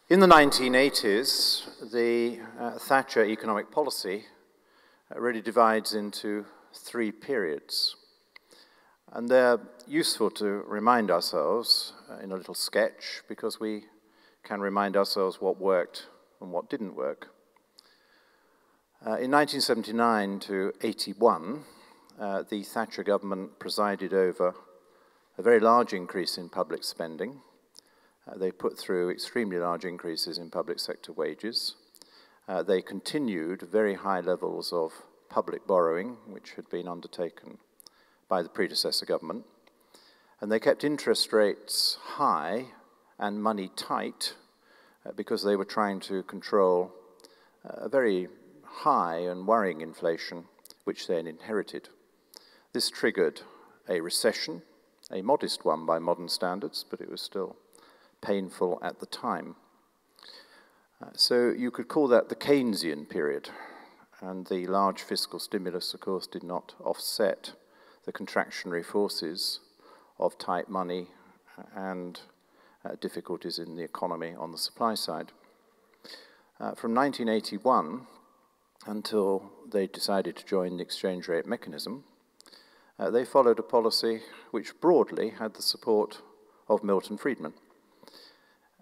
In the 1980s, the Thatcher economic policy really divides into three periods. And they're useful to remind ourselves in a little sketch because we can remind ourselves what worked and what didn't work. In 1979 to 81, the Thatcher government presided over a very large increase in public spending. They put through extremely large increases in public sector wages. They continued very high levels of public borrowing, which had been undertaken by the predecessor government. And they kept interest rates high and money tight because they were trying to control a very high and worrying inflation, which they had inherited. This triggered a recession, a modest one by modern standards, but it was still painful at the time. So you could call that the Keynesian period, and the large fiscal stimulus, of course, did not offset the contractionary forces of tight money and difficulties in the economy on the supply side. From 1981 until they decided to join the exchange rate mechanism, they followed a policy which broadly had the support of Milton Friedman.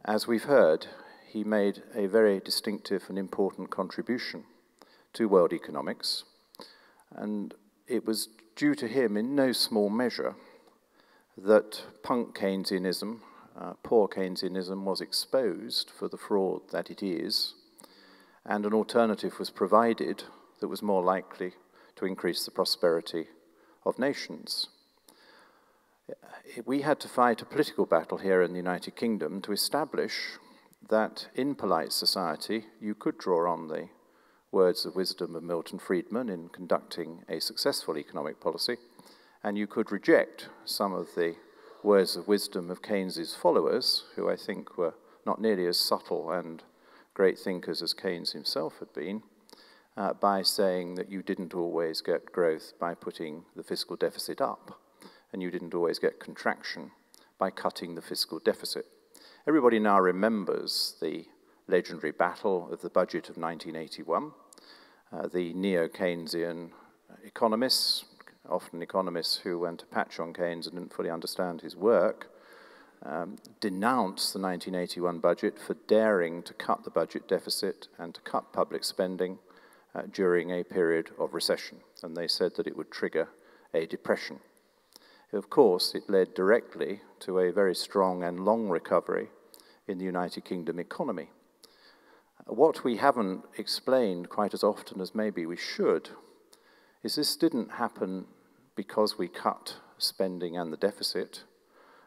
As we've heard, he made a very distinctive and important contribution to world economics, and it was due to him in no small measure that punk Keynesianism, poor Keynesianism, was exposed for the fraud that it is, and an alternative was provided that was more likely to increase the prosperity of nations. We had to fight a political battle here in the United Kingdom to establish that in polite society you could draw on the words of wisdom of Milton Friedman in conducting a successful economic policy, and you could reject some of the words of wisdom of Keynes's followers, who I think were not nearly as subtle and great thinkers as Keynes himself had been, by saying that you didn't always get growth by putting the fiscal deficit up, and you didn't always get contraction by cutting the fiscal deficit. Everybody now remembers the legendary battle of the budget of 1981. The neo-Keynesian economists, often economists who went to patch on Keynes and didn't fully understand his work, denounced the 1981 budget for daring to cut the budget deficit and to cut public spending during a period of recession. And they said that it would trigger a depression. Of course, it led directly to a very strong and long recovery in the United Kingdom economy. What we haven't explained quite as often as maybe we should is this didn't happen because we cut spending and the deficit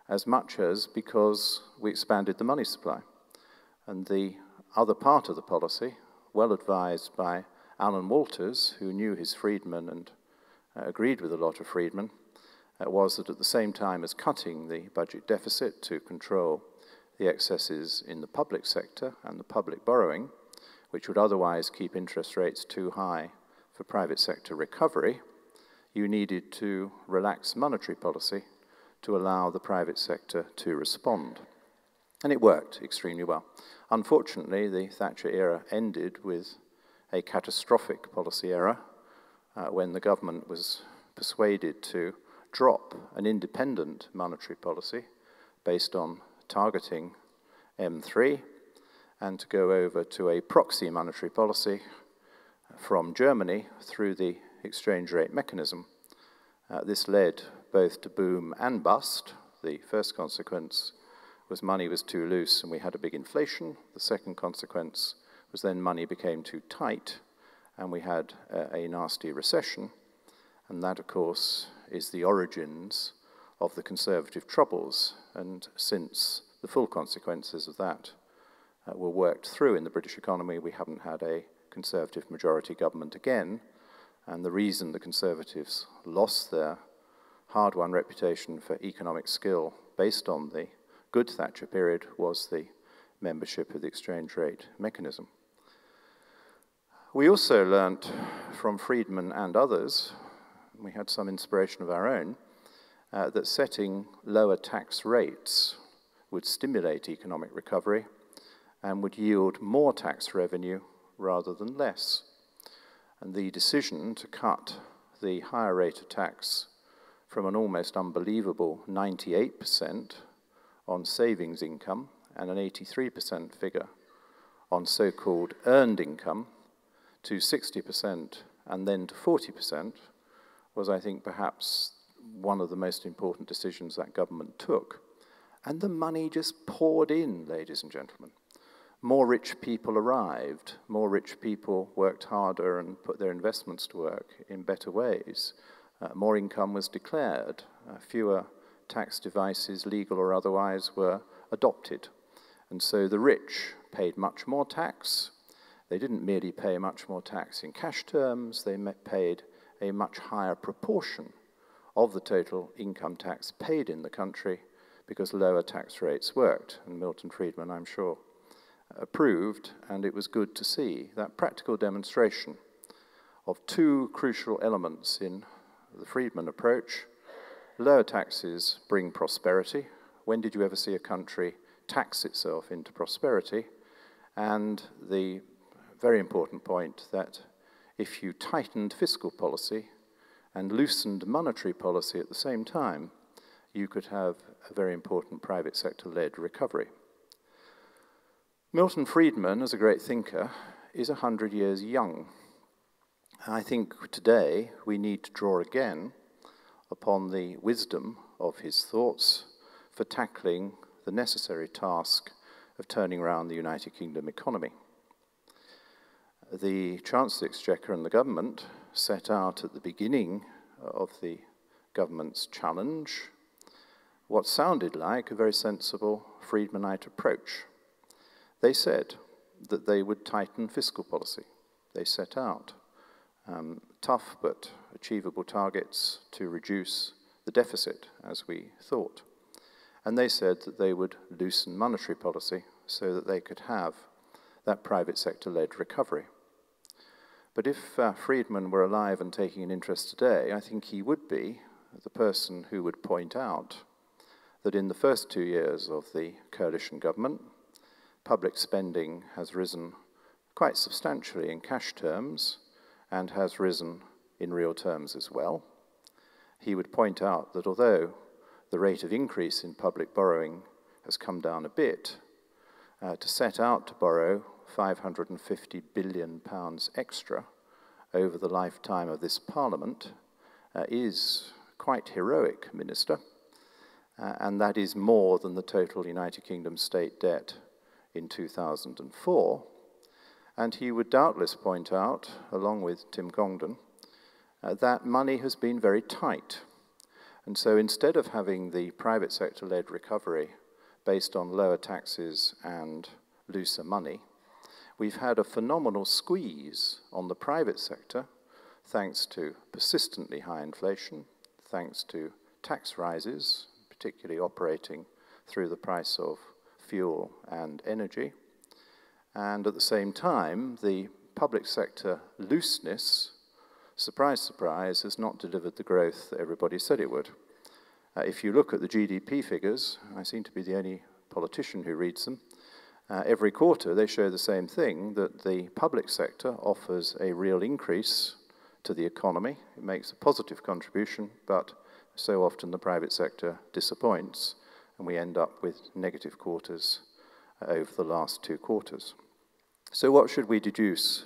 as much as because we expanded the money supply. And the other part of the policy, well advised by Alan Walters, who knew his Friedman and agreed with a lot of Friedman, was that at the same time as cutting the budget deficit to control the excesses in the public sector and the public borrowing, which would otherwise keep interest rates too high for private sector recovery, you needed to relax monetary policy to allow the private sector to respond. And it worked extremely well. Unfortunately, the Thatcher era ended with a catastrophic policy error when the government was persuaded to drop an independent monetary policy based on targeting M3 and to go over to a proxy monetary policy from Germany through the exchange rate mechanism. This led both to boom and bust. The first consequence was money was too loose and we had a big inflation. The second consequence was then money became too tight and we had a nasty recession. And that, of course, is the origins of the Conservative troubles. And since the full consequences of that were worked through in the British economy, we haven't had a Conservative majority government again. And the reason the Conservatives lost their hard-won reputation for economic skill based on the good Thatcher period was the membership of the exchange rate mechanism. We also learnt from Friedman and others, we had some inspiration of our own, that setting lower tax rates would stimulate economic recovery and would yield more tax revenue rather than less. And the decision to cut the higher rate of tax from an almost unbelievable 98% on savings income and an 83% figure on so-called earned income to 60% and then to 40% was, I think, perhaps one of the most important decisions that government took. And the money just poured in, ladies and gentlemen. More rich people arrived, more rich people worked harder and put their investments to work in better ways. More income was declared, fewer tax devices, legal or otherwise, were adopted. And so the rich paid much more tax. They didn't merely pay much more tax in cash terms, they paid a much higher proportion of the total income tax paid in the country because lower tax rates worked. And Milton Friedman, I'm sure, approved, and it was good to see that practical demonstration of two crucial elements in the Friedman approach. Lower taxes bring prosperity. When did you ever see a country tax itself into prosperity? And the very important point that if you tightened fiscal policy and loosened monetary policy at the same time, you could have a very important private sector-led recovery. Milton Friedman, as a great thinker, is 100 years young. I think today we need to draw again upon the wisdom of his thoughts for tackling the necessary task of turning around the United Kingdom economy. The Chancellor of the Exchequer and the government set out at the beginning of the government's challenge what sounded like a very sensible Friedmanite approach. They said that they would tighten fiscal policy. They set out tough but achievable targets to reduce the deficit, as we thought. And they said that they would loosen monetary policy so that they could have that private sector-led recovery. But if Friedman were alive and taking an interest today, I think he would be the person who would point out that in the first 2 years of the coalition government, public spending has risen quite substantially in cash terms and has risen in real terms as well. He would point out that although the rate of increase in public borrowing has come down a bit, to set out to borrow £550 billion extra over the lifetime of this Parliament is quite heroic, Minister, and that is more than the total United Kingdom state debt in 2004. And he would doubtless point out, along with Tim Congdon, that money has been very tight. And so instead of having the private sector-led recovery based on lower taxes and looser money, we've had a phenomenal squeeze on the private sector thanks to persistently high inflation, thanks to tax rises, particularly operating through the price of fuel and energy. And at the same time, the public sector looseness, surprise, surprise, has not delivered the growth that everybody said it would. If you look at the GDP figures, I seem to be the only politician who reads them, every quarter they show the same thing, that the public sector offers a real increase to the economy. It makes a positive contribution, but so often the private sector disappoints, and we end up with negative quarters over the last 2 quarters. So what should we deduce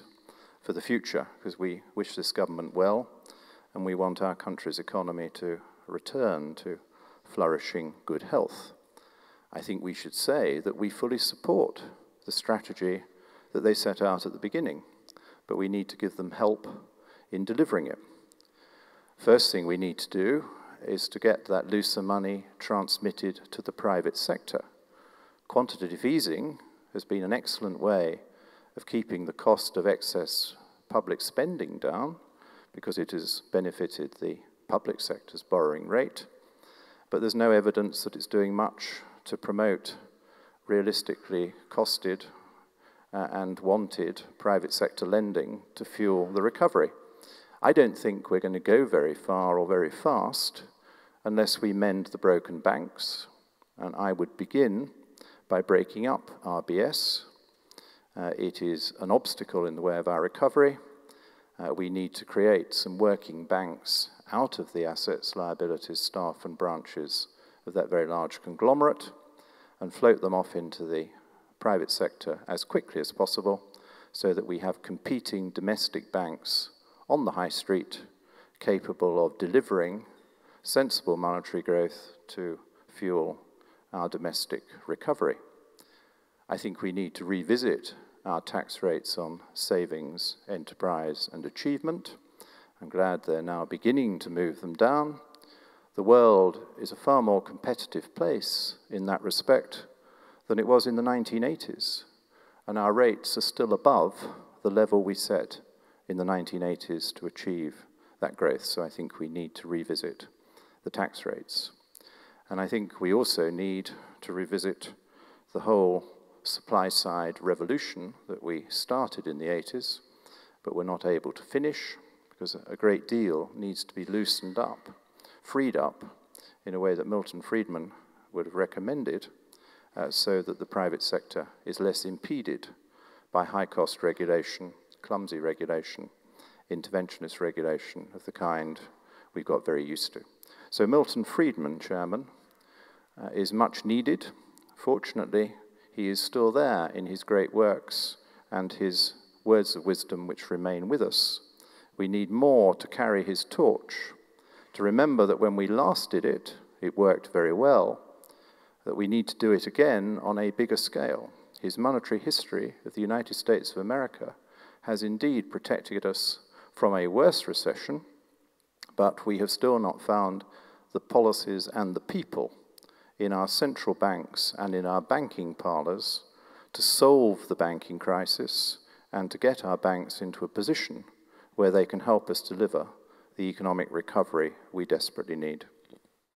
for the future? Because we wish this government well, and we want our country's economy to return to flourishing good health. I think we should say that we fully support the strategy that they set out at the beginning, but we need to give them help in delivering it. First thing we need to do is to get that looser money transmitted to the private sector. Quantitative easing has been an excellent way of keeping the cost of excess public spending down because it has benefited the public sector's borrowing rate, but there's no evidence that it's doing much to promote realistically costed and wanted private sector lending to fuel the recovery. I don't think we're going to go very far or very fast unless we mend the broken banks, and I would begin by breaking up RBS, It is an obstacle in the way of our recovery. We need to create some working banks out of the assets, liabilities, staff and branches of that very large conglomerate and float them off into the private sector as quickly as possible so that we have competing domestic banks on the high street capable of delivering sensible monetary growth to fuel our domestic recovery. I think we need to revisit our tax rates on savings, enterprise and achievement. I'm glad they're now beginning to move them down. The world is a far more competitive place in that respect than it was in the 1980s, and our rates are still above the level we set in the 1980s to achieve that growth. So I think we need to revisit the tax rates. And I think we also need to revisit the whole supply-side revolution that we started in the 80s, but were not able to finish because a great deal needs to be loosened up, freed up in a way that Milton Friedman would have recommended, so that the private sector is less impeded by high-cost regulation, clumsy regulation, interventionist regulation of the kind we've got very used to. So Milton Friedman, Chairman, is much needed. Fortunately, he is still there in his great works and his words of wisdom which remain with us. We need more to carry his torch, to remember that when we last did it, it worked very well, that we need to do it again on a bigger scale. His monetary history of the United States of America has indeed protected us from a worse recession, but we have still not found the policies and the people in our central banks and in our banking parlours to solve the banking crisis and to get our banks into a position where they can help us deliver the economic recovery we desperately need.